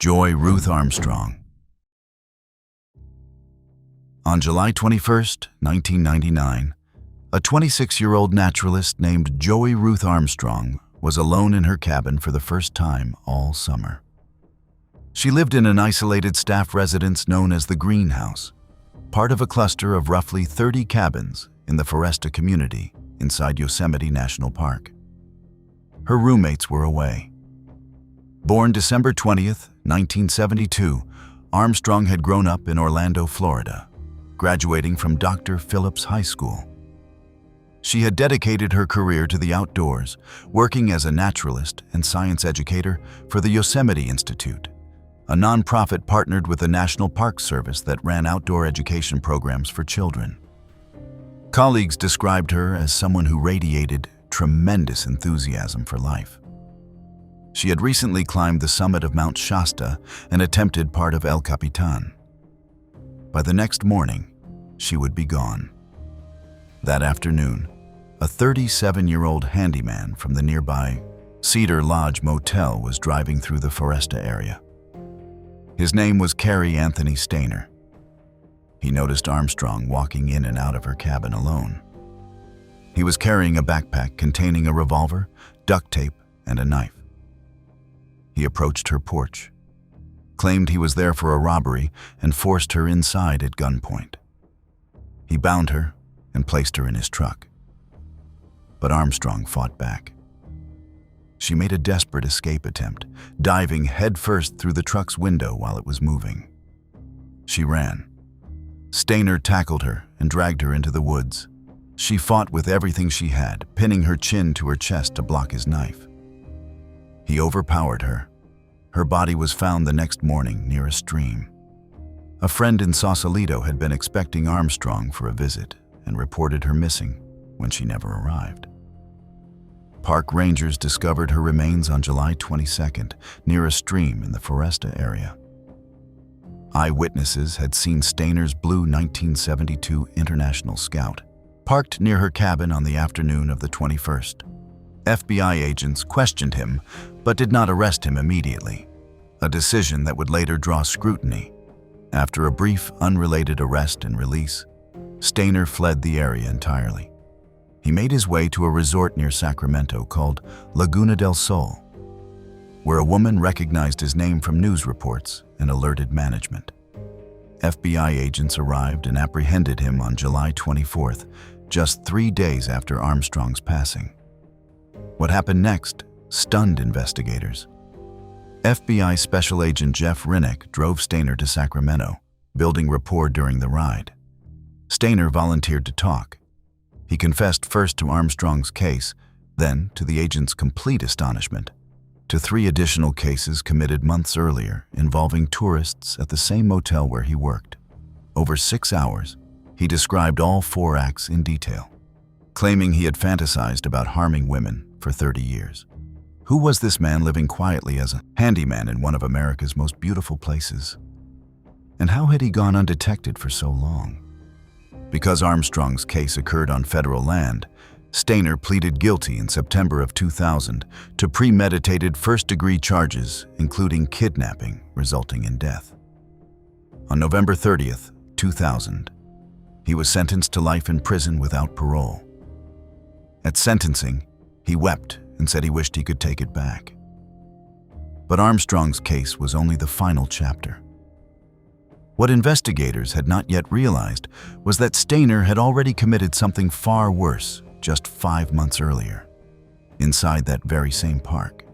Joy Ruth Armstrong. On July 21, 1999, a 26-year-old naturalist named Joy Ruth Armstrong was alone in her cabin for the first time all summer. She lived in an isolated staff residence known as the Greenhouse, part of a cluster of roughly 30 cabins in the Foresta community inside Yosemite National Park. Her roommates were away. Born December 20th, 1972, Armstrong had grown up in Orlando, Florida, graduating from Dr. Phillips High School. She had dedicated her career to the outdoors, working as a naturalist and science educator for the Yosemite Institute, a nonprofit partnered with the National Park Service that ran outdoor education programs for children. Colleagues described her as someone who radiated tremendous enthusiasm for life. She had recently climbed the summit of Mount Shasta and attempted part of El Capitan. By the next morning, she would be gone. That afternoon, a 37-year-old handyman from the nearby Cedar Lodge Motel was driving through the Foresta area. His name was Cary Anthony Stainer. He noticed Armstrong walking in and out of her cabin alone. He was carrying a backpack containing a revolver, duct tape, and a knife. He approached her porch, claimed he was there for a robbery, and forced her inside at gunpoint. He bound her and placed her in his truck. But Armstrong fought back. She made a desperate escape attempt, diving headfirst through the truck's window while it was moving. She ran. Stainer tackled her and dragged her into the woods. She fought with everything she had, pinning her chin to her chest to block his knife. He overpowered her. Her body was found the next morning near a stream. A friend in Sausalito had been expecting Armstrong for a visit and reported her missing when she never arrived. Park rangers discovered her remains on July 22nd near a stream in the Foresta area. Eyewitnesses had seen Stainer's blue 1972 International Scout parked near her cabin on the afternoon of the 21st. FBI agents questioned him but did not arrest him immediately, a decision that would later draw scrutiny. After a brief, unrelated arrest and release, Stainer fled the area entirely. He made his way to a resort near Sacramento called Laguna del Sol, where a woman recognized his name from news reports and alerted management. FBI agents arrived and apprehended him on July 24th, just 3 days after Armstrong's passing. What happened next stunned investigators. FBI Special Agent Jeff Rinnick drove Stainer to Sacramento, building rapport during the ride. Stainer volunteered to talk. He confessed first to Armstrong's case, then, to the agent's complete astonishment, to 3 additional cases committed months earlier involving tourists at the same motel where he worked. Over 6 hours, he described all 4 acts in detail, claiming he had fantasized about harming women for 30 years. Who was this man living quietly as a handyman in one of America's most beautiful places? And how had he gone undetected for so long? Because Armstrong's case occurred on federal land, Stainer pleaded guilty in September of 2000 to premeditated first-degree charges, including kidnapping, resulting in death. On November 30th, 2000, he was sentenced to life in prison without parole. At sentencing, he wept and said he wished he could take it back. But Armstrong's case was only the final chapter. What investigators had not yet realized was that Stainer had already committed something far worse just 5 months earlier, inside that very same park.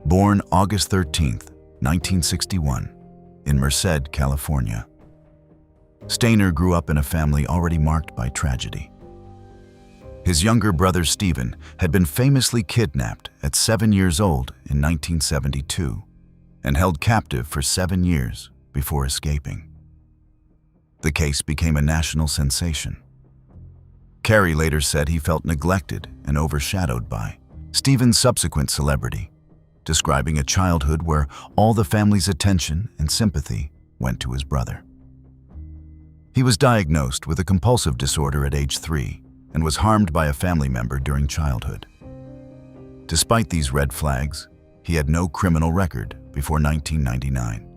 Born August 13, 1961, in Merced, California, Stainer grew up in a family already marked by tragedy. His younger brother Stephen had been famously kidnapped at 7 years old in 1972 and held captive for 7 years before escaping. The case became a national sensation. Cary later said he felt neglected and overshadowed by Stephen's subsequent celebrity, describing a childhood where all the family's attention and sympathy went to his brother. He was diagnosed with a compulsive disorder at age 3 and was harmed by a family member during childhood. Despite these red flags, he had no criminal record before 1999.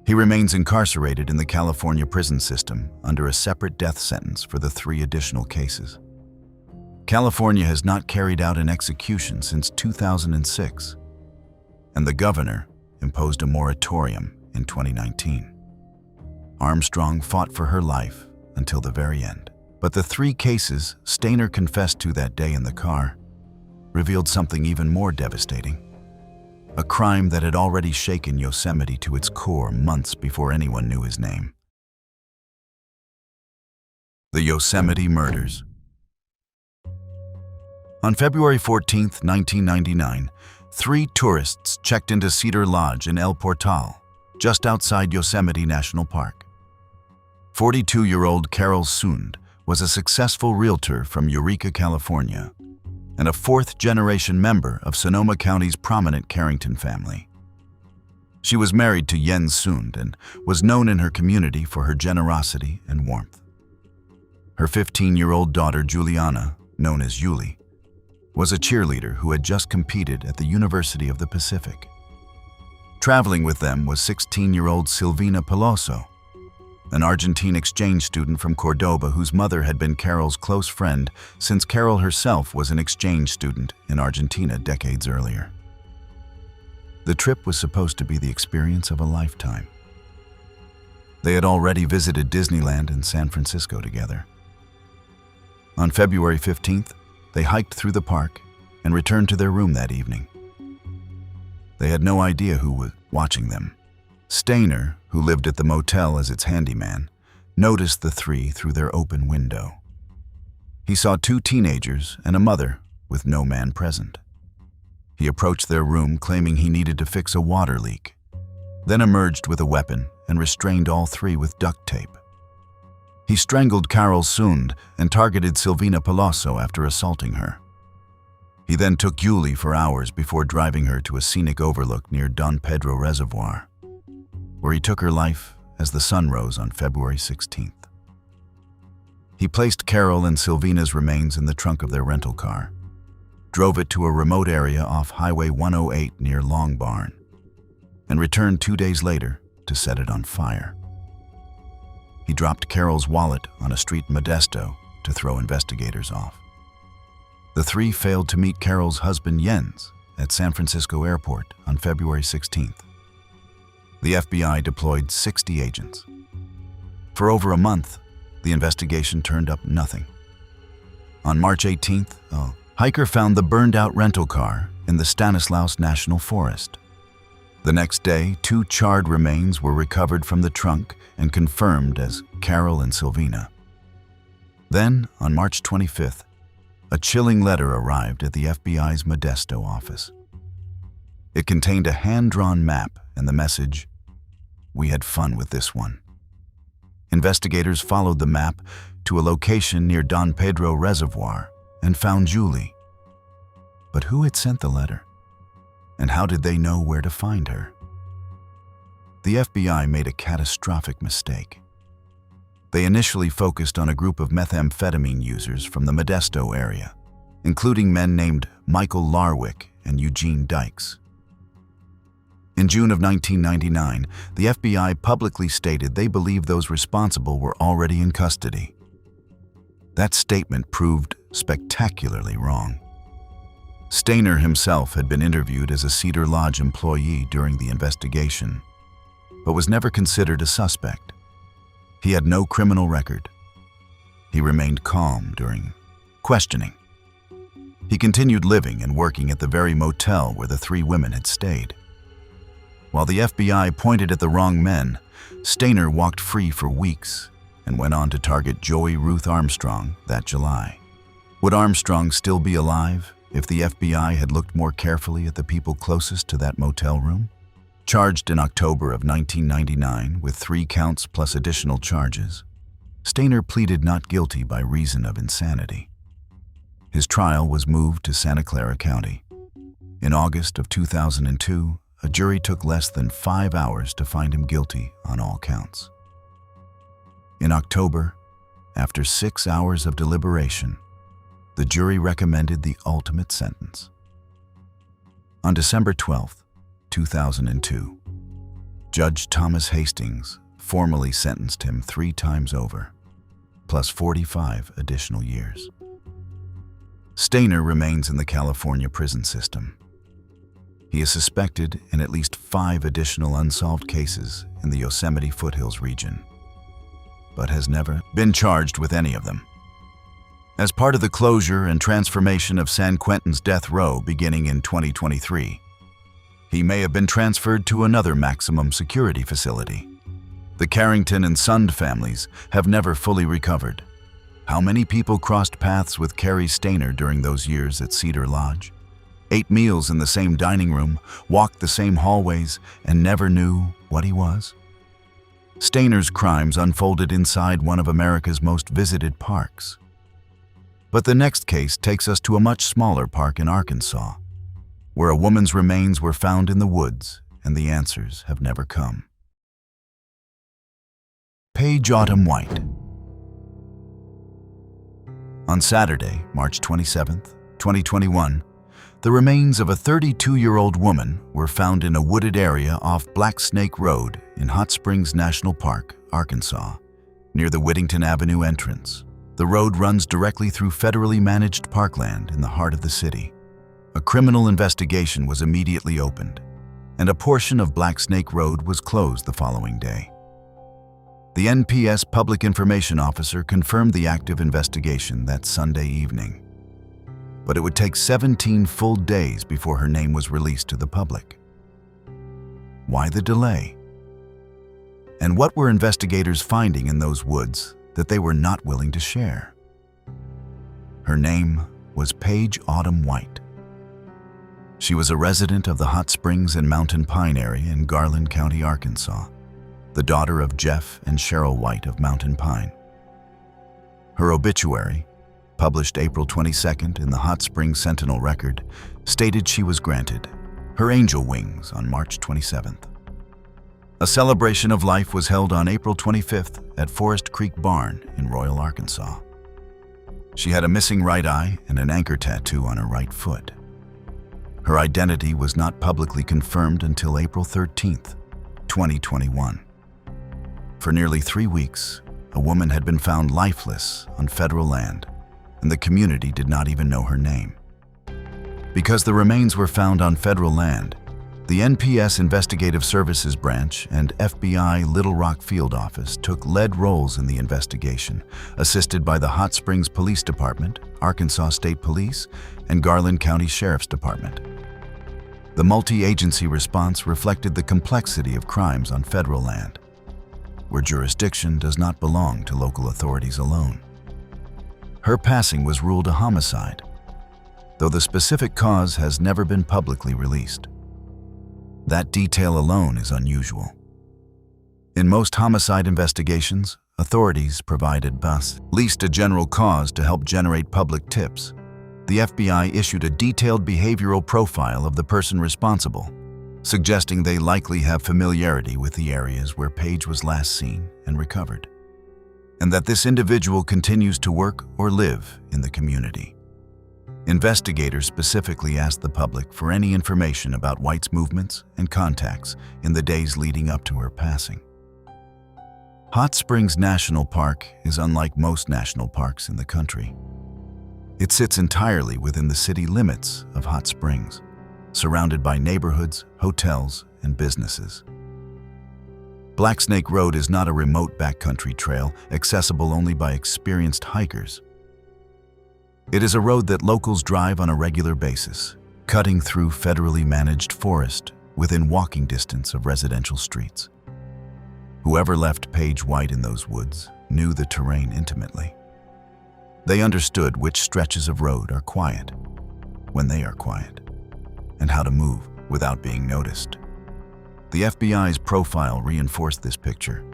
He remains incarcerated in the California prison system under a separate death sentence for the 3 additional cases. California has not carried out an execution since 2006, and the governor imposed a moratorium in 2019. Armstrong fought for her life until the very end. But the 3 cases Stainer confessed to that day in the car revealed something even more devastating. A crime that had already shaken Yosemite to its core months before anyone knew his name. The Yosemite Murders. On February 14, 1999, 3 tourists checked into Cedar Lodge in El Portal, just outside Yosemite National Park. 42-year-old Carol Sund was a successful realtor from Eureka, California, and a 4th-generation member of Sonoma County's prominent Carrington family. She was married to Jens Sund and was known in her community for her generosity and warmth. Her 15-year-old daughter, Juliana, known as Yuli, was a cheerleader who had just competed at the University of the Pacific. Traveling with them was 16-year-old Silvina Peloso, an Argentine exchange student from Cordoba whose mother had been Carol's close friend since Carol herself was an exchange student in Argentina decades earlier. The trip was supposed to be the experience of a lifetime. They had already visited Disneyland and San Francisco together. On February 15th, they hiked through the park and returned to their room that evening. They had no idea who was watching them. Stainer, who lived at the motel as its handyman, noticed the 3 through their open window. He saw 2 teenagers and a mother with no man present. He approached their room claiming he needed to fix a water leak, then emerged with a weapon and restrained all 3 with duct tape. He strangled Carol Sund and targeted Silvina Peloso after assaulting her. He then took Yuli for hours before driving her to a scenic overlook near Don Pedro Reservoir, where he took her life as the sun rose on February 16th. He placed Carol and Silvina's remains in the trunk of their rental car, drove it to a remote area off Highway 108 near Long Barn, and returned 2 days later to set it on fire. He dropped Carol's wallet on a street in Modesto to throw investigators off. The 3 failed to meet Carol's husband Jens at San Francisco Airport on February 16th. The FBI deployed 60 agents. For over a month, the investigation turned up nothing. On March 18th, a hiker found the burned-out rental car in the Stanislaus National Forest. The next day, 2 charred remains were recovered from the trunk and confirmed as Carol and Silvina. Then, on March 25th, a chilling letter arrived at the FBI's Modesto office. It contained a hand-drawn map and the message, "We had fun with this one." Investigators followed the map to a location near Don Pedro Reservoir and found Julie. But who had sent the letter? And how did they know where to find her? The FBI made a catastrophic mistake. They initially focused on a group of methamphetamine users from the Modesto area, including men named Michael Larwick and Eugene Dykes. In June of 1999, the FBI publicly stated they believed those responsible were already in custody. That statement proved spectacularly wrong. Stainer himself had been interviewed as a Cedar Lodge employee during the investigation, but was never considered a suspect. He had no criminal record. He remained calm during questioning. He continued living and working at the very motel where the 3 women had stayed. While the FBI pointed at the wrong men, Stainer walked free for weeks and went on to target Joey Ruth Armstrong that July. Would Armstrong still be alive if the FBI had looked more carefully at the people closest to that motel room? Charged in October of 1999 with 3 counts plus additional charges, Stainer pleaded not guilty by reason of insanity. His trial was moved to Santa Clara County. In August of 2002, a jury took less than 5 hours to find him guilty on all counts. In October, after 6 hours of deliberation, the jury recommended the ultimate sentence. On December 12, 2002. Judge Thomas Hastings formally sentenced him 3 times over, plus 45 additional years. Stainer remains in the California prison system. He is suspected in at least 5 additional unsolved cases in the Yosemite foothills region, but has never been charged with any of them. As part of the closure and transformation of San Quentin's death row beginning in 2023, he may have been transferred to another maximum security facility. The Carrington and Sund families have never fully recovered. How many people crossed paths with Cary Stainer during those years at Cedar Lodge? Ate meals in the same dining room, walked the same hallways, and never knew what he was? Stainer's crimes unfolded inside one of America's most visited parks. But the next case takes us to a much smaller park in Arkansas, where a woman's remains were found in the woods, and the answers have never come. Paige Autumn White. On Saturday, March 27, 2021, the remains of a 32-year-old woman were found in a wooded area off Black Snake Road in Hot Springs National Park, Arkansas, near the Whittington Avenue entrance. The road runs directly through federally managed parkland in the heart of the city. A criminal investigation was immediately opened, and a portion of Black Snake Road was closed the following day. The NPS Public Information Officer confirmed the active investigation that Sunday evening, but it would take 17 full days before her name was released to the public. Why the delay? And what were investigators finding in those woods that they were not willing to share? Her name was Paige Autumn White. She was a resident of the Hot Springs and Mountain Pine area in Garland County, Arkansas, the daughter of Jeff and Cheryl White of Mountain Pine. Her obituary, published April 22nd in the Hot Springs Sentinel Record, stated she was granted her angel wings on March 27th. A celebration of life was held on April 25th at Forest Creek Barn in Royal, Arkansas. She had a missing right eye and an anchor tattoo on her right foot. Her identity was not publicly confirmed until April 13th, 2021. For nearly 3 weeks, a woman had been found lifeless on federal land, and the community did not even know her name. Because the remains were found on federal land, the NPS Investigative Services Branch and FBI Little Rock Field Office took lead roles in the investigation, assisted by the Hot Springs Police Department, Arkansas State Police, and Garland County Sheriff's Department. The multi-agency response reflected the complexity of crimes on federal land, where jurisdiction does not belong to local authorities alone. Her passing was ruled a homicide, though the specific cause has never been publicly released. That detail alone is unusual. In most homicide investigations, authorities provide at least a general cause to help generate public tips. The FBI issued a detailed behavioral profile of the person responsible, suggesting they likely have familiarity with the areas where Paige was last seen and recovered, and that this individual continues to work or live in the community. Investigators specifically asked the public for any information about White's movements and contacts in the days leading up to her passing. Hot Springs National Park is unlike most national parks in the country. It sits entirely within the city limits of Hot Springs, surrounded by neighborhoods, hotels, and businesses. Black Snake Road is not a remote backcountry trail accessible only by experienced hikers. It is a road that locals drive on a regular basis, cutting through federally managed forest within walking distance of residential streets. Whoever left Paige White in those woods knew the terrain intimately. They understood which stretches of road are quiet, when they are quiet, and how to move without being noticed. The FBI's profile reinforced this picture,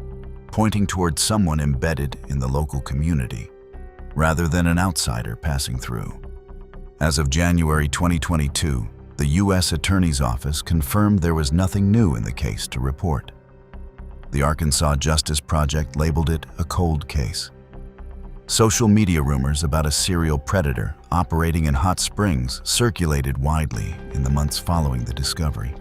pointing towards someone embedded in the local community, rather than an outsider passing through. As of January 2022, the U.S. Attorney's Office confirmed there was nothing new in the case to report. The Arkansas Justice Project labeled it a cold case. Social media rumors about a serial predator operating in Hot Springs circulated widely in the months following the discovery.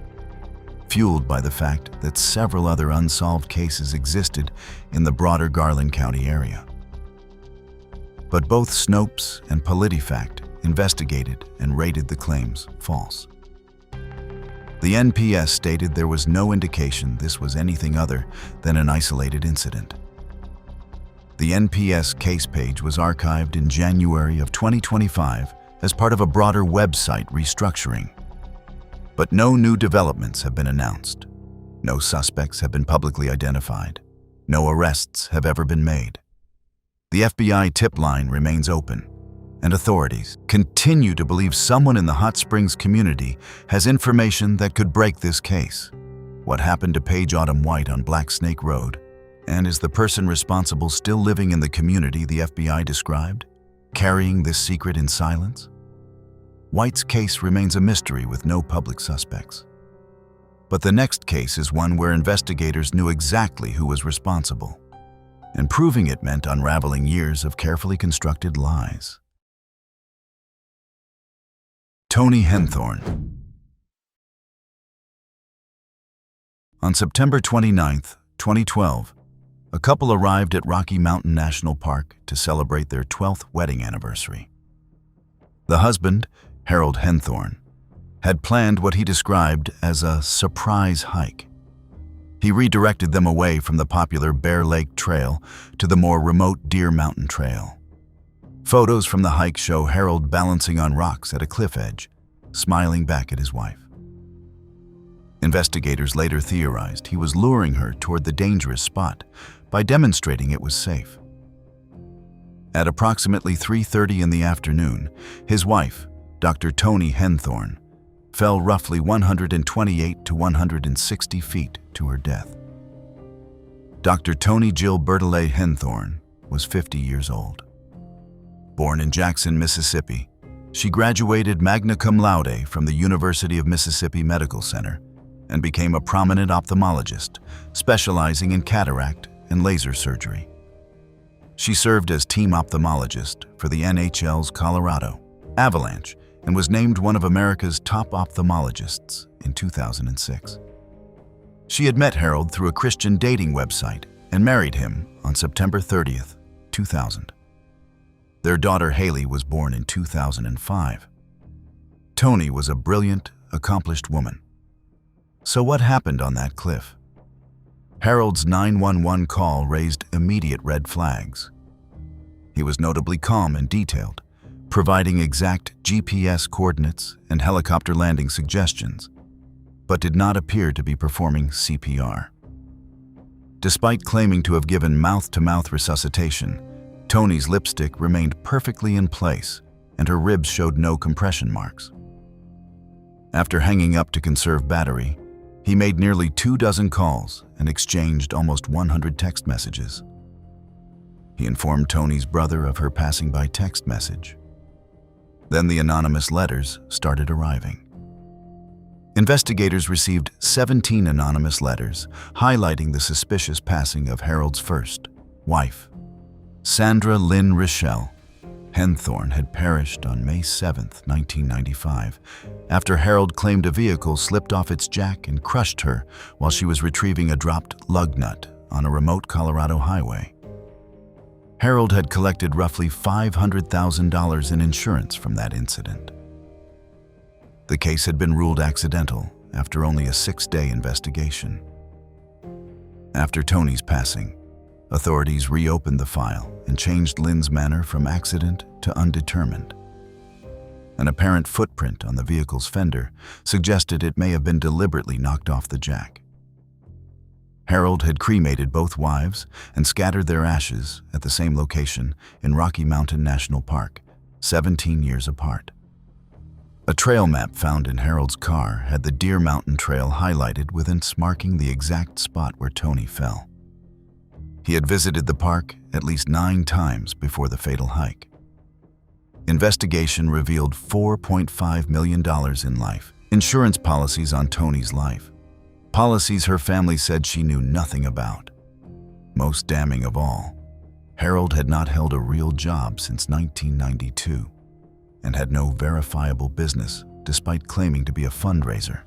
fueled by the fact that several other unsolved cases existed in the broader Garland County area. But both Snopes and PolitiFact investigated and rated the claims false. The NPS stated there was no indication this was anything other than an isolated incident. The NPS case page was archived in January of 2025 as part of a broader website restructuring. But no new developments have been announced. No suspects have been publicly identified. No arrests have ever been made. The FBI tip line remains open, and authorities continue to believe someone in the Hot Springs community has information that could break this case. What happened to Paige Autumn White on Black Snake Road? And is the person responsible still living in the community the FBI described, carrying this secret in silence? White's case remains a mystery with no public suspects. But the next case is one where investigators knew exactly who was responsible, and proving it meant unraveling years of carefully constructed lies. Tony Henthorn. On September 29, 2012, a couple arrived at Rocky Mountain National Park to celebrate their 12th wedding anniversary. The husband, Harold Henthorn, had planned what he described as a surprise hike. He redirected them away from the popular Bear Lake Trail to the more remote Deer Mountain Trail. Photos from the hike show Harold balancing on rocks at a cliff edge, smiling back at his wife. Investigators later theorized he was luring her toward the dangerous spot by demonstrating it was safe. At approximately 3:30 in the afternoon, his wife, Dr. Tony Henthorn, fell roughly 128 to 160 feet to her death. Dr. Tony Jill Bertolet Henthorn was 50 years old. Born in Jackson, Mississippi, she graduated magna cum laude from the University of Mississippi Medical Center and became a prominent ophthalmologist, specializing in cataract and laser surgery. She served as team ophthalmologist for the NHL's Colorado Avalanche and was named one of America's top ophthalmologists in 2006. She had met Harold through a Christian dating website and married him on September 30th, 2000. Their daughter Haley was born in 2005. Tony was a brilliant, accomplished woman. So what happened on that cliff? Harold's 911 call raised immediate red flags. He was notably calm and detailed, providing exact GPS coordinates and helicopter landing suggestions, but did not appear to be performing CPR. Despite claiming to have given mouth-to-mouth resuscitation, Tony's lipstick remained perfectly in place and her ribs showed no compression marks. After hanging up to conserve battery, he made nearly 24 calls and exchanged almost 100 text messages. He informed Tony's brother of her passing by text message. Then the anonymous letters started arriving. Investigators received 17 anonymous letters highlighting the suspicious passing of Harold's first wife. Sandra Lynn Rochelle Henthorn had perished on May 7, 1995, after Harold claimed a vehicle slipped off its jack and crushed her while she was retrieving a dropped lug nut on a remote Colorado highway. Harold had collected roughly $500,000 in insurance from that incident. The case had been ruled accidental after only a 6-day investigation. After Tony's passing, authorities reopened the file and changed Lynn's manner from accident to undetermined. An apparent footprint on the vehicle's fender suggested it may have been deliberately knocked off the jack. Harold had cremated both wives and scattered their ashes at the same location in Rocky Mountain National Park, 17 years apart. A trail map found in Harold's car had the Deer Mountain Trail highlighted with its marking the exact spot where Tony fell. He had visited the park at least 9 times before the fatal hike. Investigation revealed $4.5 million in life insurance policies on Tony's life, policies her family said she knew nothing about. Most damning of all, Harold had not held a real job since 1992 and had no verifiable business despite claiming to be a fundraiser.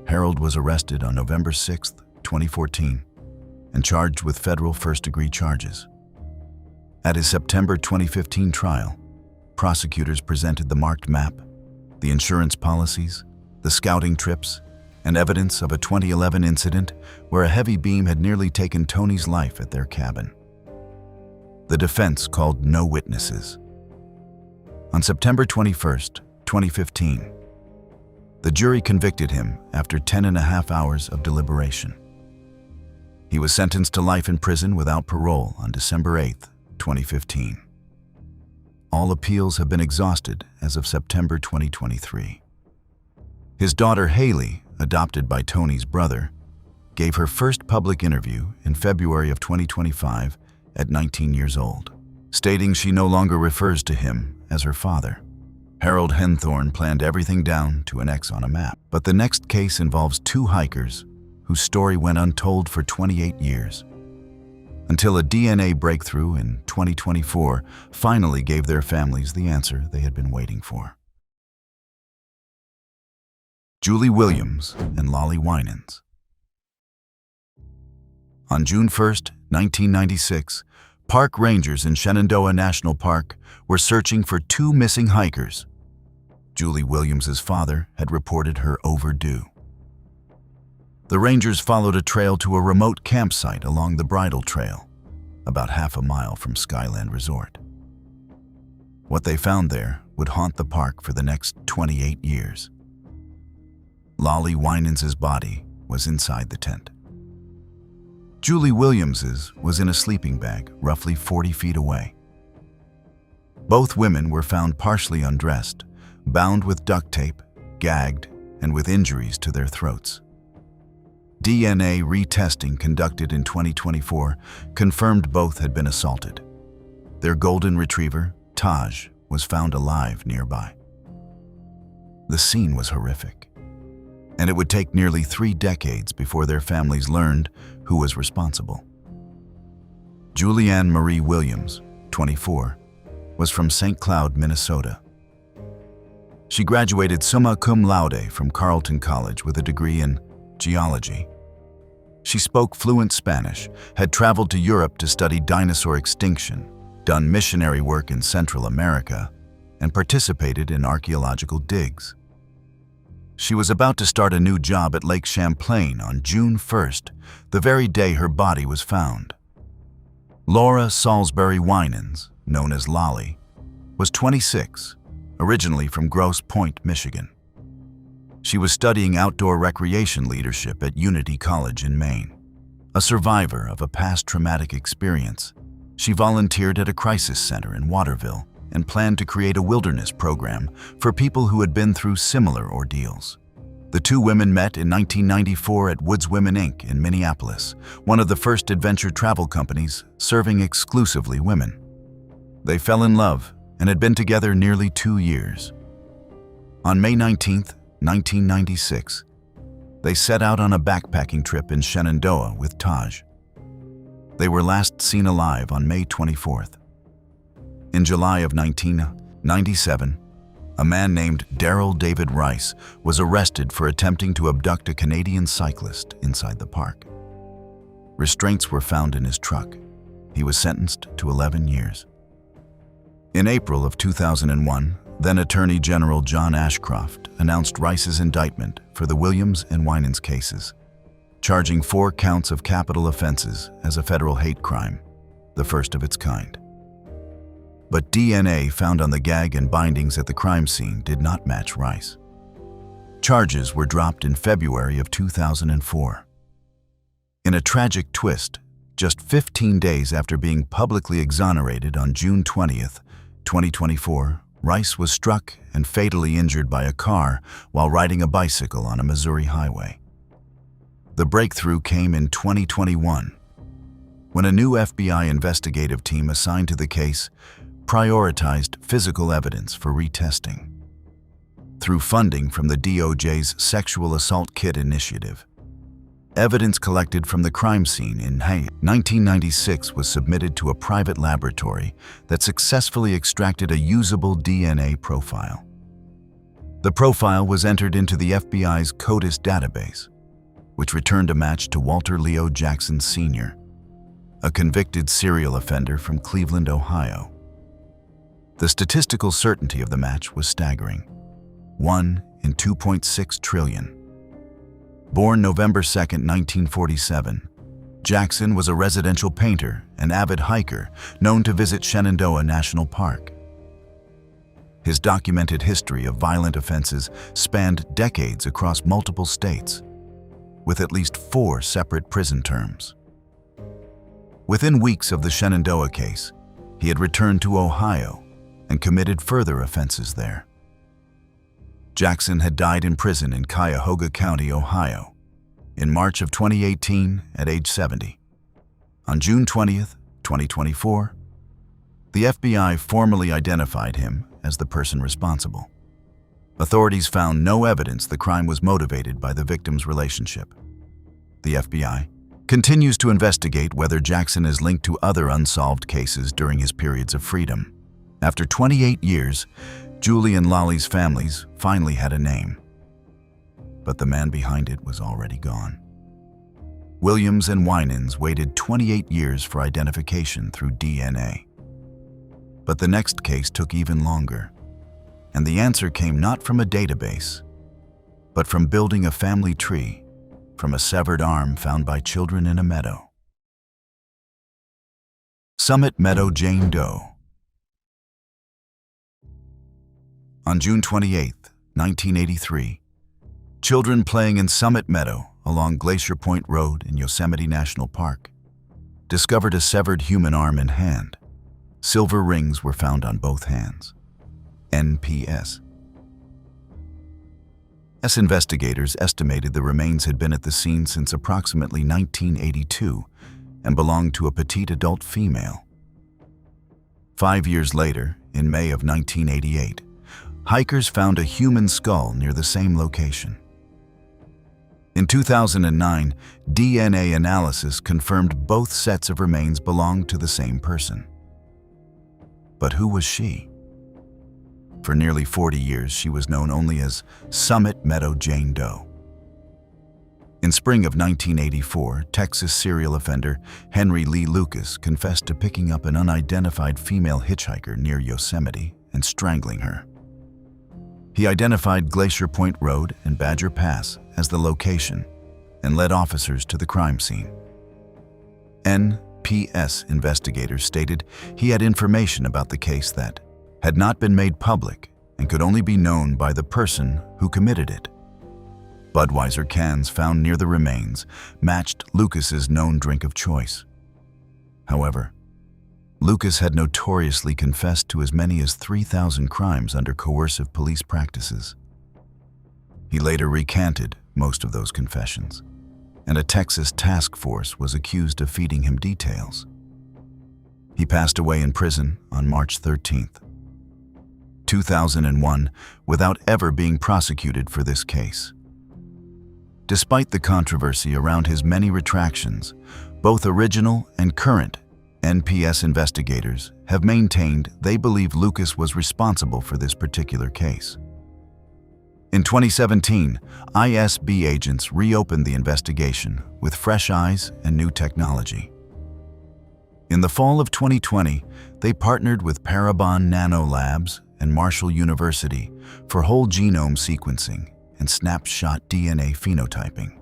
Harold was arrested on November 6, 2014, and charged with federal first-degree charges. At his September 2015 trial, prosecutors presented the marked map, the insurance policies, the scouting trips, and evidence of a 2011 incident where a heavy beam had nearly taken Tony's life at their cabin. The defense called no witnesses. On September 21, 2015, the jury convicted him after 10.5 hours of deliberation. He was sentenced to life in prison without parole on December 8, 2015. All appeals have been exhausted as of September 2023. His daughter Haley, adopted by Tony's brother, gave her first public interview in February of 2025 at 19 years old, stating she no longer refers to him as her father. Harold Henthorne planned everything down to an X on a map, but the next case involves two hikers whose story went untold for 28 years, until a DNA breakthrough in 2024 finally gave their families the answer they had been waiting for. Julie Williams and Lolly Winans. On June 1, 1996, park rangers in Shenandoah National Park were searching for two missing hikers. Julie Williams's father had reported her overdue. The rangers followed a trail to a remote campsite along the Bridle Trail, about half a mile from Skyland Resort. What they found there would haunt the park for the next 28 years. Lolly Winans's body was inside the tent. Julie Williams's was in a sleeping bag roughly 40 feet away. Both women were found partially undressed, bound with duct tape, gagged, and with injuries to their throats. DNA retesting conducted in 2024 confirmed both had been assaulted. Their golden retriever, Taj, was found alive nearby. The scene was horrific, and it would take nearly 3 decades before their families learned who was responsible. Julianne Marie Williams, 24, was from St. Cloud, Minnesota. She graduated summa cum laude from Carleton College with a degree in geology. She spoke fluent Spanish, had traveled to Europe to study dinosaur extinction, done missionary work in Central America, and participated in archaeological digs. She was about to start a new job at Lake Champlain on June 1st, the very day her body was found. Laura Salisbury Winans, known as Lolly, was 26, originally from Grosse Pointe, Michigan. She was studying outdoor recreation leadership at Unity College in Maine. A survivor of a past traumatic experience, she volunteered at a crisis center in Waterville and planned to create a wilderness program for people who had been through similar ordeals. The two women met in 1994 at Woods Women Inc. in Minneapolis, one of the first adventure travel companies serving exclusively women. They fell in love and had been together nearly 2 years. On May 19, 1996, they set out on a backpacking trip in Shenandoah with Taj. They were last seen alive on May 24th. In July of 1997, a man named Daryl David Rice was arrested for attempting to abduct a Canadian cyclist inside the park. Restraints were found in his truck. He was sentenced to 11 years. In April of 2001, then Attorney General John Ashcroft announced Rice's indictment for the Williams and Winans cases, charging 4 counts of capital offenses as a federal hate crime, the first of its kind. But DNA found on the gag and bindings at the crime scene did not match Rice. Charges were dropped in February of 2004. In a tragic twist, just 15 days after being publicly exonerated on June 20th, 2024, Rice was struck and fatally injured by a car while riding a bicycle on a Missouri highway. The breakthrough came in 2021, when a new FBI investigative team assigned to the case prioritized physical evidence for retesting. Through funding from the DOJ's Sexual Assault Kit Initiative, evidence collected from the crime scene in 1996 was submitted to a private laboratory that successfully extracted a usable DNA profile. The profile was entered into the FBI's CODIS database, which returned a match to Walter Leo Jackson Sr., a convicted serial offender from Cleveland, Ohio. The statistical certainty of the match was staggering: 1 in 2.6 trillion. Born November 2, 1947, Jackson was a residential painter and avid hiker known to visit Shenandoah National Park. His documented history of violent offenses spanned decades across multiple states, with at least 4 separate prison terms. Within weeks of the Shenandoah case, he had returned to Ohio and committed further offenses there. Jackson had died in prison in Cuyahoga County, Ohio, in March of 2018 at age 70. On June 20, 2024, the FBI formally identified him as the person responsible. Authorities found no evidence the crime was motivated by the victim's relationship. The FBI continues to investigate whether Jackson is linked to other unsolved cases during his periods of freedom. After 28 years, Julie and Lolly's families finally had a name, but the man behind it was already gone. Williams and Winans waited 28 years for identification through DNA. But the next case took even longer, and the answer came not from a database, but from building a family tree from a severed arm found by children in a meadow. Summit Meadow Jane Doe. On June 28, 1983, children playing in Summit Meadow along Glacier Point Road in Yosemite National Park discovered a severed human arm and hand. Silver rings were found on both hands. NPS. Investigators estimated the remains had been at the scene since approximately 1982 and belonged to a petite adult female. 5 years later, in May of 1988, hikers found a human skull near the same location. In 2009, DNA analysis confirmed both sets of remains belonged to the same person. But who was she? For nearly 40 years, she was known only as Summit Meadow Jane Doe. In spring of 1984, Texas serial offender Henry Lee Lucas confessed to picking up an unidentified female hitchhiker near Yosemite and strangling her. He identified Glacier Point Road and Badger Pass as the location and led officers to the crime scene. NPS investigators stated he had information about the case that had not been made public and could only be known by the person who committed it. Budweiser cans found near the remains matched Lucas's known drink of choice. However, Lucas had notoriously confessed to as many as 3,000 crimes under coercive police practices. He later recanted most of those confessions, and a Texas task force was accused of feeding him details. He passed away in prison on March 13, 2001, without ever being prosecuted for this case. Despite the controversy around his many retractions, both original and current NPS investigators have maintained they believe Lucas was responsible for this particular case. In 2017, ISB agents reopened the investigation with fresh eyes and new technology. In the fall of 2020, they partnered with Parabon Nano Labs and Marshall University for whole genome sequencing and snapshot DNA phenotyping.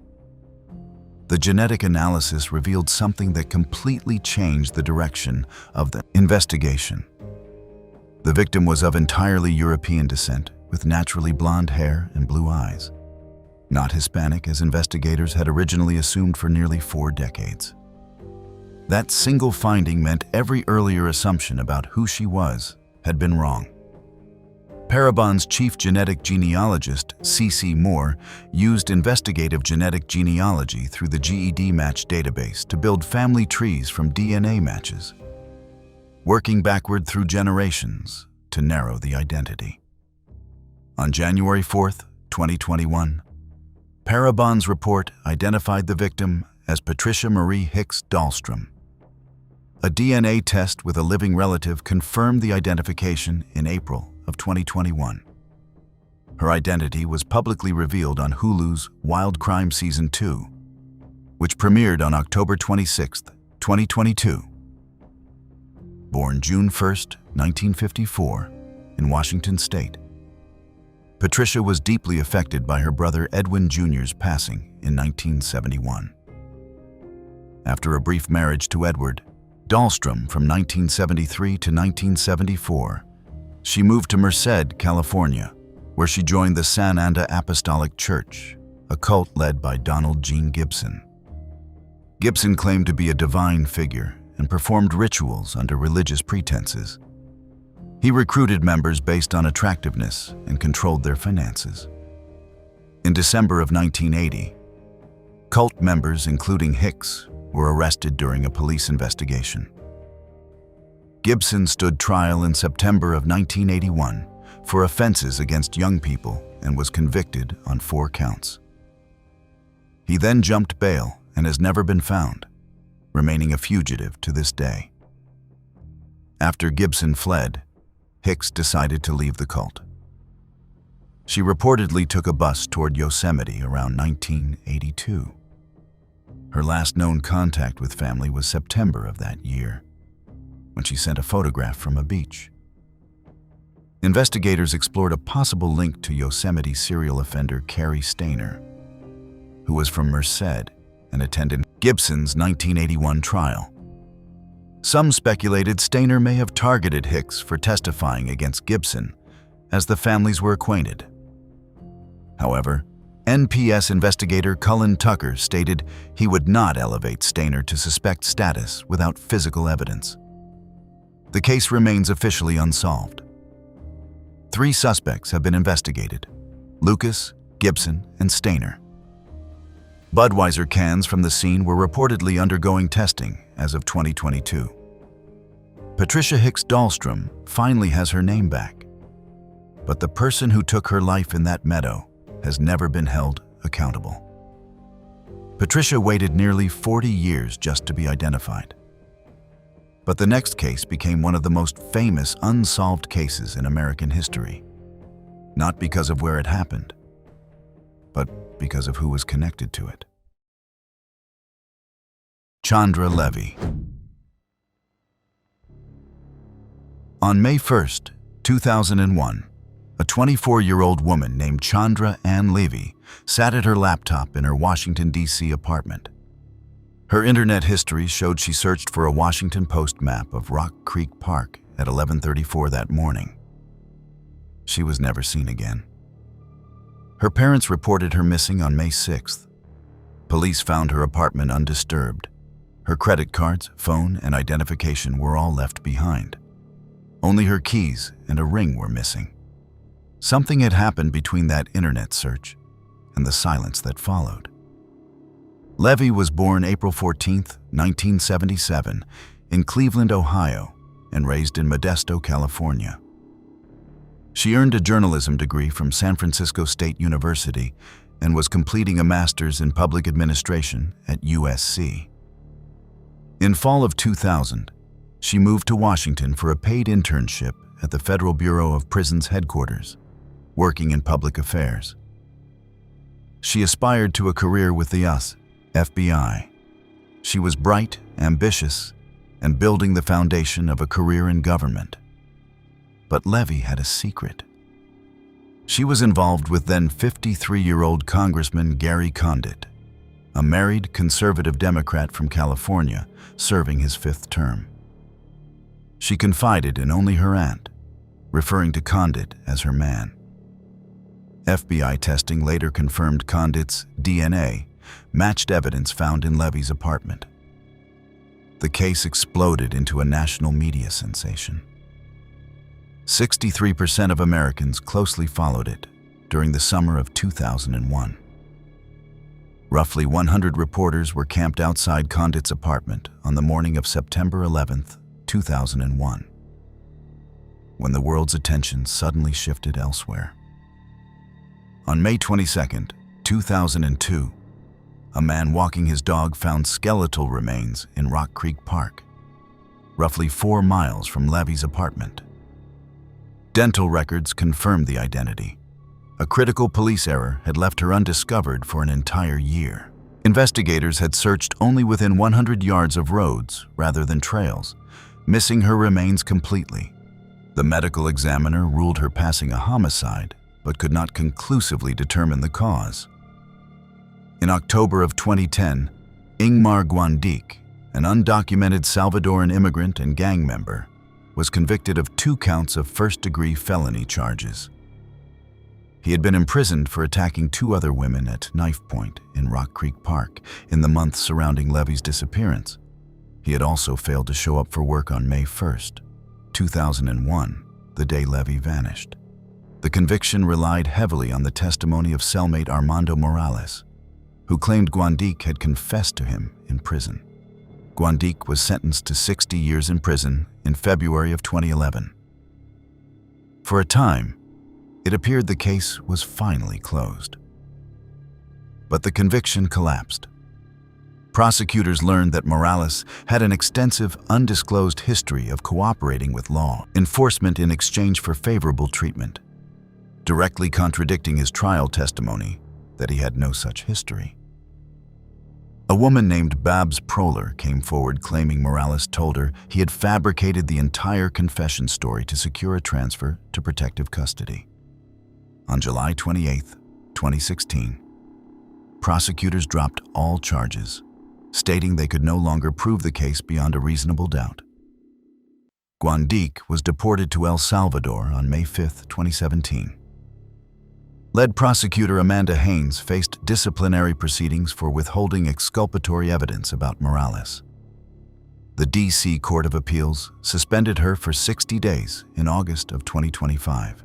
The genetic analysis revealed something that completely changed the direction of the investigation. The victim was of entirely European descent, with naturally blonde hair and blue eyes. Not Hispanic, as investigators had originally assumed for nearly 4 decades. That single finding meant every earlier assumption about who she was had been wrong. Parabon's chief genetic genealogist, C.C. Moore, used investigative genetic genealogy through the GED match database to build family trees from DNA matches, working backward through generations to narrow the identity. On January 4, 2021, Parabon's report identified the victim as Patricia Marie Hicks Dahlstrom. A DNA test with a living relative confirmed the identification in April of 2021. Her identity was publicly revealed on Hulu's Wild Crime Season 2, which premiered on October 26, 2022. Born June 1, 1954, in Washington State, Patricia was deeply affected by her brother Edwin Jr.'s passing in 1971. After a brief marriage to Edward Dahlstrom from 1973 to 1974, she moved to Merced, California, where she joined the San Anda Apostolic Church, a cult led by Donald Gene Gibson. Gibson claimed to be a divine figure and performed rituals under religious pretenses. He recruited members based on attractiveness and controlled their finances. In December of 1980, cult members, including Hicks, were arrested during a police investigation. Gibson stood trial in September of 1981 for offenses against young people and was convicted on 4 counts. He then jumped bail and has never been found, remaining a fugitive to this day. After Gibson fled, Hicks decided to leave the cult. She reportedly took a bus toward Yosemite around 1982. Her last known contact with family was September of that year, when she sent a photograph from a beach. Investigators explored a possible link to Yosemite serial offender Cary Stayner, who was from Merced and attended Gibson's 1981 trial. Some speculated Stayner may have targeted Hicks for testifying against Gibson, as the families were acquainted. However, NPS investigator Cullen Tucker stated he would not elevate Stayner to suspect status without physical evidence. The case remains officially unsolved. 3 suspects have been investigated: Lucas, Gibson, and Stayner. Budweiser cans from the scene were reportedly undergoing testing as of 2022. Patricia Hicks Dahlstrom finally has her name back, but the person who took her life in that meadow has never been held accountable. Patricia waited nearly 40 years just to be identified. But the next case became one of the most famous unsolved cases in American history, not because of where it happened, but because of who was connected to it. Chandra Levy. On May 1, 2001, a 24-year-old woman named Chandra Ann Levy sat at her laptop in her Washington, D.C. apartment. Her internet history showed she searched for a Washington Post map of Rock Creek Park at 11:34 that morning. She was never seen again. Her parents reported her missing on May 6th. Police found her apartment undisturbed. Her credit cards, phone, and identification were all left behind. Only her keys and a ring were missing. Something had happened between that internet search and the silence that followed. Levy was born April 14, 1977, in Cleveland, Ohio, and raised in Modesto, California. She earned a journalism degree from San Francisco State University and was completing a master's in public administration at USC. In fall of 2000, she moved to Washington for a paid internship at the Federal Bureau of Prisons headquarters, working in public affairs. She aspired to a career with the FBI. She was bright, ambitious, and building the foundation of a career in government. But Levy had a secret. She was involved with then 53-year-old Congressman Gary Condit, a married conservative Democrat from California serving his 5th term. She confided in only her aunt, referring to Condit as her man. FBI testing later confirmed Condit's DNA matched evidence found in Levy's apartment. The case exploded into a national media sensation. 63% of Americans closely followed it during the summer of 2001. Roughly 100 reporters were camped outside Condit's apartment on the morning of September 11, 2001, when the world's attention suddenly shifted elsewhere. On May 22, 2002, a man walking his dog found skeletal remains in Rock Creek Park, roughly 4 miles from Levy's apartment. Dental records confirmed the identity. A critical police error had left her undiscovered for an entire year. Investigators had searched only within 100 yards of roads rather than trails, missing her remains completely. The medical examiner ruled her passing a homicide, but could not conclusively determine the cause. In October of 2010, Ingmar Guandik, an undocumented Salvadoran immigrant and gang member, was convicted of 2 counts of first-degree felony charges. He had been imprisoned for attacking 2 other women at knife point in Rock Creek Park in the months surrounding Levy's disappearance. He had also failed to show up for work on May 1st, 2001, the day Levy vanished. The conviction relied heavily on the testimony of cellmate Armando Morales, who claimed Guandik had confessed to him in prison. Guandik was sentenced to 60 years in prison in February of 2011. For a time, it appeared the case was finally closed. But the conviction collapsed. Prosecutors learned that Morales had an extensive, undisclosed history of cooperating with law enforcement in exchange for favorable treatment, directly contradicting his trial testimony that he had no such history. A woman named Babs Proler came forward claiming Morales told her he had fabricated the entire confession story to secure a transfer to protective custody. On July 28, 2016, prosecutors dropped all charges, stating they could no longer prove the case beyond a reasonable doubt. Guandik was deported to El Salvador on May 5, 2017. Lead prosecutor Amanda Haynes faced disciplinary proceedings for withholding exculpatory evidence about Morales. The D.C. Court of Appeals suspended her for 60 days in August of 2025,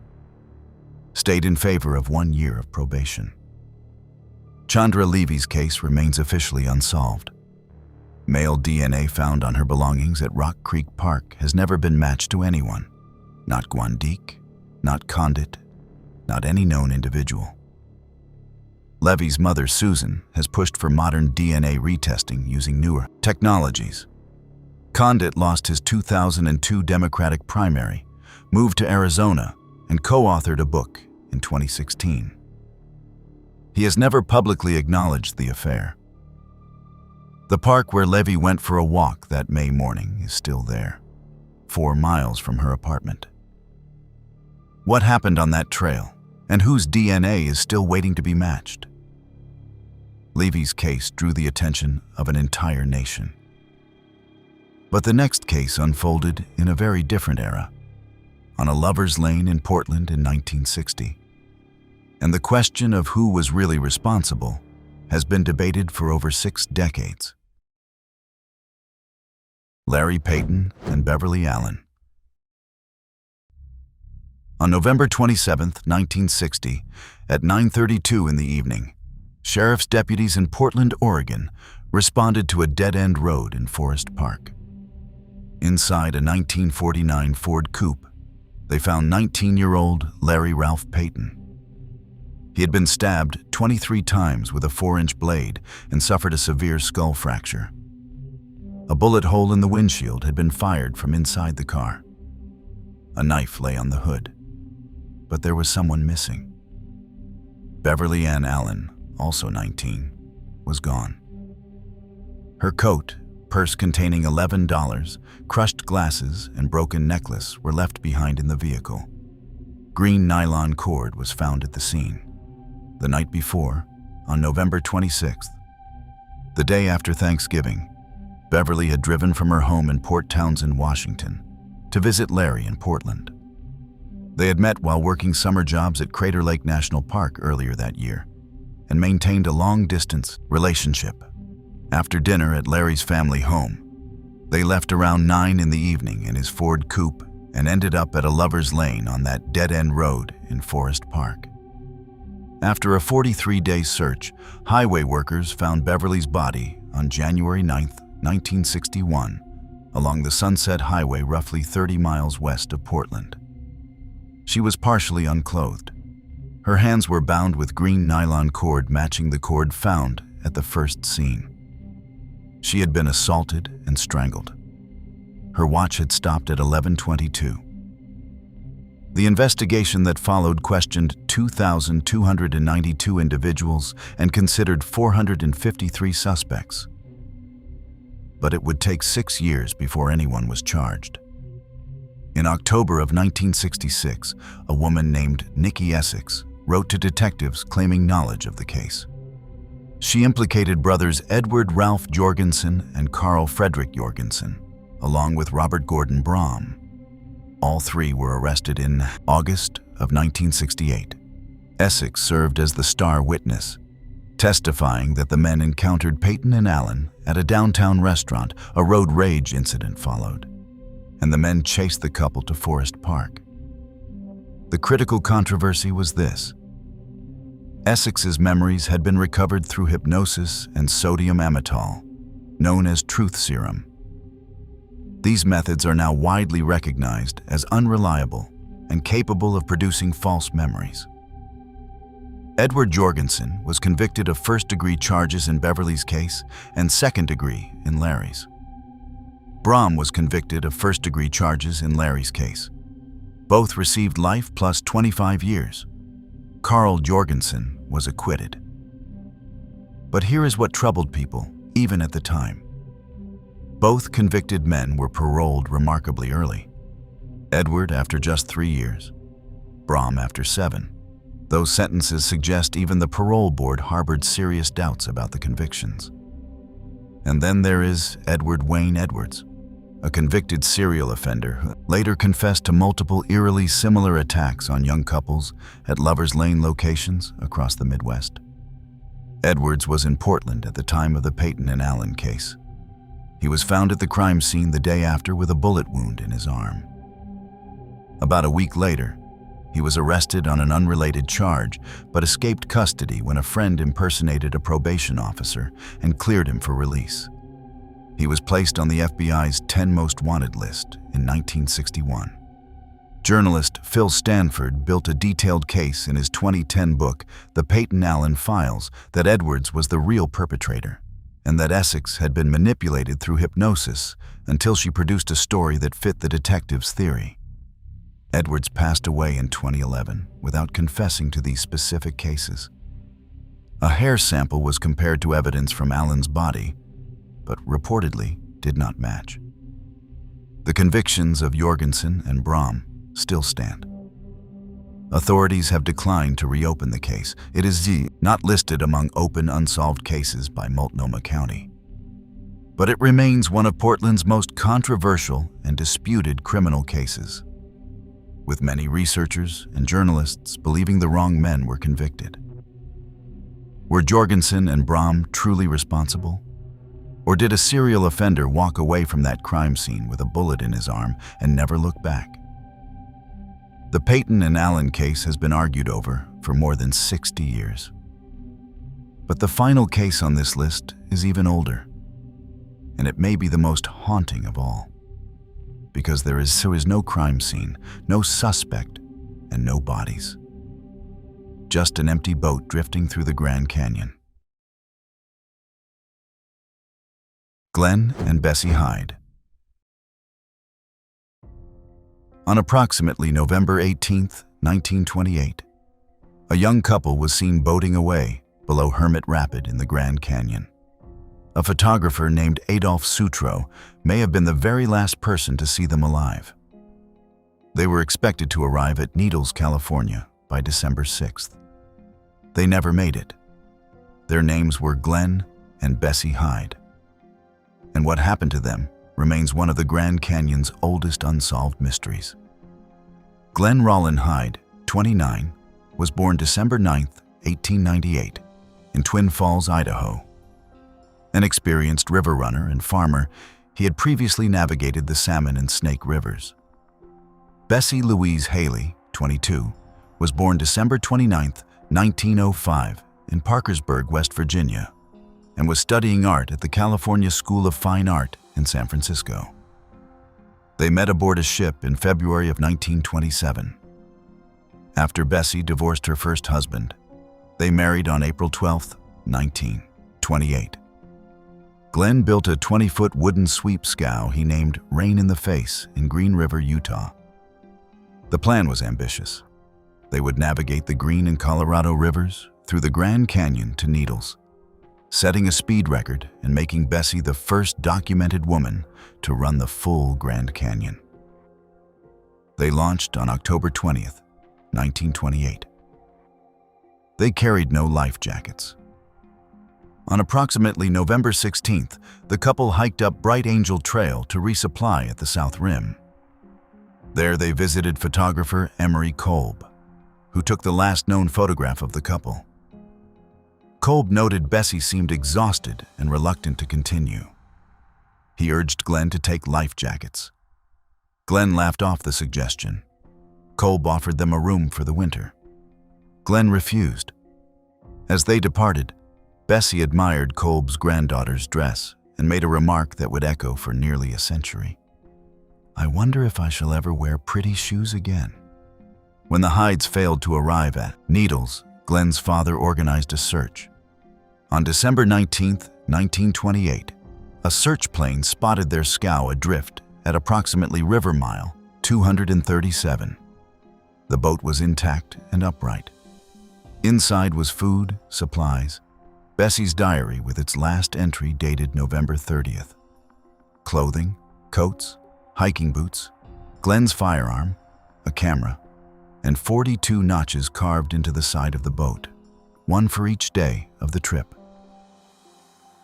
stayed in favor of 1 year of probation. Chandra Levy's case remains officially unsolved. Male DNA found on her belongings at Rock Creek Park has never been matched to anyone, not Guandik, not Condit, not any known individual. Levy's mother, Susan, has pushed for modern DNA retesting using newer technologies. Condit lost his 2002 Democratic primary, moved to Arizona, and co-authored a book in 2016. He has never publicly acknowledged the affair. The park where Levy went for a walk that May morning is still there, 4 miles from her apartment. What happened on that trail, and whose DNA is still waiting to be matched? Levy's case drew the attention of an entire nation. But the next case unfolded in a very different era, on a lover's lane in Portland in 1960. And the question of who was really responsible has been debated for over 6 decades. Larry Payton and Beverly Allen. On November 27, 1960, at 9:32 in the evening, sheriff's deputies in Portland, Oregon, responded to a dead-end road in Forest Park. Inside a 1949 Ford Coupe, they found 19-year-old Larry Ralph Payton. He had been stabbed 23 times with a 4-inch blade and suffered a severe skull fracture. A bullet hole in the windshield had been fired from inside the car. A knife lay on the hood, but there was someone missing. Beverly Ann Allen, also 19, was gone. Her coat, purse containing $11, crushed glasses, and broken necklace were left behind in the vehicle. Green nylon cord was found at the scene. The night before, on November 26th, the day after Thanksgiving, Beverly had driven from her home in Port Townsend, Washington, to visit Larry in Portland. They had met while working summer jobs at Crater Lake National Park earlier that year and maintained a long-distance relationship. After dinner at Larry's family home, they left around 9 in the evening in his Ford Coupe and ended up at a lover's lane on that dead-end road in Forest Park. After a 43-day search, highway workers found Beverly's body on January 9, 1961, along the Sunset Highway roughly 30 miles west of Portland. She was partially unclothed. Her hands were bound with green nylon cord matching the cord found at the first scene. She had been assaulted and strangled. Her watch had stopped at 11:22. The investigation that followed questioned 2,292 individuals and considered 453 suspects. But it would take 6 years before anyone was charged. In October of 1966, a woman named Nikki Essex wrote to detectives claiming knowledge of the case. She implicated brothers Edward Ralph Jorgensen and Carl Frederick Jorgensen, along with Robert Gordon Brahm. All three were arrested in August of 1968. Essex served as the star witness, testifying that the men encountered Peyton and Allen at a downtown restaurant. A road rage incident followed, and the men chased the couple to Forest Park. The critical controversy was this: Essex's memories had been recovered through hypnosis and sodium amytal, known as truth serum. These methods are now widely recognized as unreliable and capable of producing false memories. Edward Jorgensen was convicted of first-degree charges in Beverly's case and second-degree in Larry's. Brahm was convicted of first-degree charges in Larry's case. Both received life plus 25 years. Carl Jorgensen was acquitted. But here is what troubled people, even at the time. Both convicted men were paroled remarkably early. Edward after just 3 years, Brahm after 7. Those sentences suggest even the parole board harbored serious doubts about the convictions. And then there is Edward Wayne Edwards, a convicted serial offender who later confessed to multiple eerily similar attacks on young couples at Lover's Lane locations across the Midwest. Edwards was in Portland at the time of the Peyton and Allen case. He was found at the crime scene the day after with a bullet wound in his arm. About a week later, he was arrested on an unrelated charge, but escaped custody when a friend impersonated a probation officer and cleared him for release. He was placed on the FBI's 10 Most Wanted list in 1961. Journalist Phil Stanford built a detailed case in his 2010 book, The Peyton Allen Files, that Edwards was the real perpetrator, and that Essex had been manipulated through hypnosis until she produced a story that fit the detective's theory. Edwards passed away in 2011 without confessing to these specific cases. A hair sample was compared to evidence from Allen's body, but reportedly did not match. The convictions of Jorgensen and Brahm still stand. Authorities have declined to reopen the case. It is not listed among open unsolved cases by Multnomah County. But it remains one of Portland's most controversial and disputed criminal cases, with many researchers and journalists believing the wrong men were convicted. Were Jorgensen and Brahm truly responsible? Or did a serial offender walk away from that crime scene with a bullet in his arm and never look back? The Peyton and Allen case has been argued over for more than 60 years. But the final case on this list is even older, and it may be the most haunting of all, because there is no crime scene, no suspect, and no bodies. Just an empty boat drifting through the Grand Canyon. Glenn and Bessie Hyde. On approximately November 18, 1928, a young couple was seen boating away below Hermit Rapid in the Grand Canyon. A photographer named Adolph Sutro may have been the very last person to see them alive. They were expected to arrive at Needles, California by December 6th. They never made it. Their names were Glenn and Bessie Hyde. And what happened to them remains one of the Grand Canyon's oldest unsolved mysteries. Glenn Rollin Hyde, 29, was born December 9, 1898, in Twin Falls, Idaho. An experienced river runner and farmer, he had previously navigated the Salmon and Snake Rivers. Bessie Louise Haley, 22, was born December 29, 1905, in Parkersburg, West Virginia, and was studying art at the California School of Fine Art in San Francisco. They met aboard a ship in February of 1927. After Bessie divorced her first husband, they married on April 12, 1928. Glenn built a 20-foot wooden sweep scow he named Rain in the Face in Green River, Utah. The plan was ambitious. They would navigate the Green and Colorado rivers through the Grand Canyon to Needles, setting a speed record and making Bessie the first documented woman to run the full Grand Canyon. They launched on October 20th, 1928. They carried no life jackets. On approximately November 16th, the couple hiked up Bright Angel Trail to resupply at the South Rim. There they visited photographer Emery Kolb, who took the last known photograph of the couple. Kolb noted Bessie seemed exhausted and reluctant to continue. He urged Glenn to take life jackets. Glenn laughed off the suggestion. Kolb offered them a room for the winter. Glenn refused. As they departed, Bessie admired Kolb's granddaughter's dress and made a remark that would echo for nearly a century. "I wonder if I shall ever wear pretty shoes again." When the Hydes failed to arrive at Needles, Glenn's father organized a search. On December 19th, 1928, a search plane spotted their scow adrift at approximately River Mile 237. The boat was intact and upright. Inside was food, supplies, Bessie's diary with its last entry dated November 30th. Clothing, coats, hiking boots, Glenn's firearm, a camera, and 42 notches carved into the side of the boat, one for each day of the trip.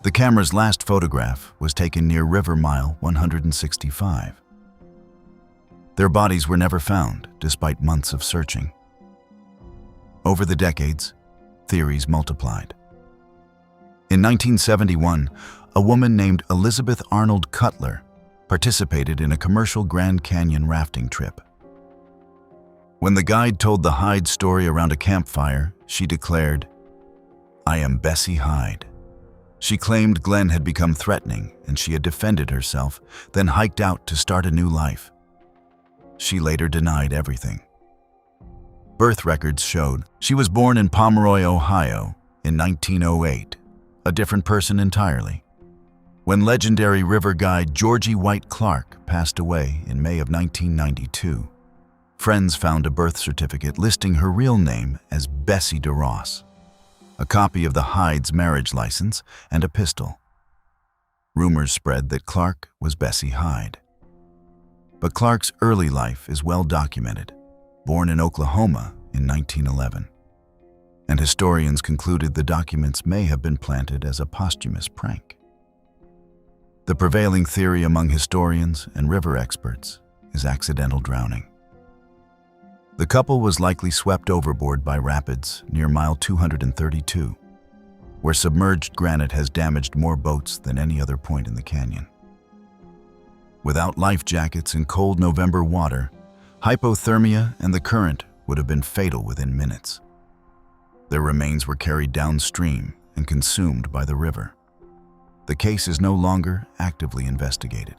The camera's last photograph was taken near River Mile 165. Their bodies were never found, despite months of searching. Over the decades, theories multiplied. In 1971, a woman named Elizabeth Arnold Cutler participated in a commercial Grand Canyon rafting trip. When the guide told the Hyde story around a campfire, she declared, "I am Bessie Hyde." She claimed Glenn had become threatening and she had defended herself, then hiked out to start a new life. She later denied everything. Birth records showed she was born in Pomeroy, Ohio in 1908, a different person entirely. When legendary river guide Georgie White Clark passed away in May of 1992, friends found a birth certificate listing her real name as Bessie DeRoss, a copy of the Hyde's marriage license, and a pistol. Rumors spread that Clark was Bessie Hyde. But Clark's early life is well documented, born in Oklahoma in 1911. And historians concluded the documents may have been planted as a posthumous prank. The prevailing theory among historians and river experts is accidental drowning. The couple was likely swept overboard by rapids near mile 232, where submerged granite has damaged more boats than any other point in the canyon. Without life jackets in cold November water, hypothermia and the current would have been fatal within minutes. Their remains were carried downstream and consumed by the river. The case is no longer actively investigated.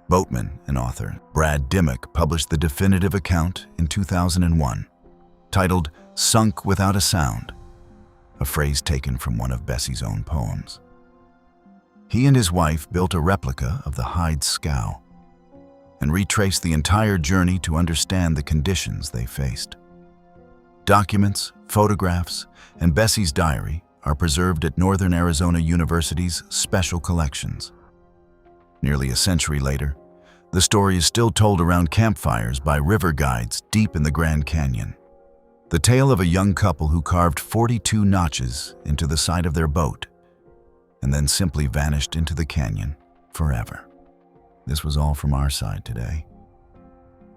Boatman and author Brad Dimmock published the definitive account in 2001, titled "Sunk Without a Sound," a phrase taken from one of Bessie's own poems. He and his wife built a replica of the Hyde scow and retraced the entire journey to understand the conditions they faced. Documents, photographs, and Bessie's diary are preserved at Northern Arizona University's Special Collections. Nearly a century later, the story is still told around campfires by river guides deep in the Grand Canyon. The tale of a young couple who carved 42 notches into the side of their boat and then simply vanished into the canyon forever. This was all from our side today.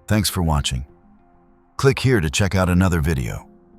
Thanks for watching. Click here to check out another video.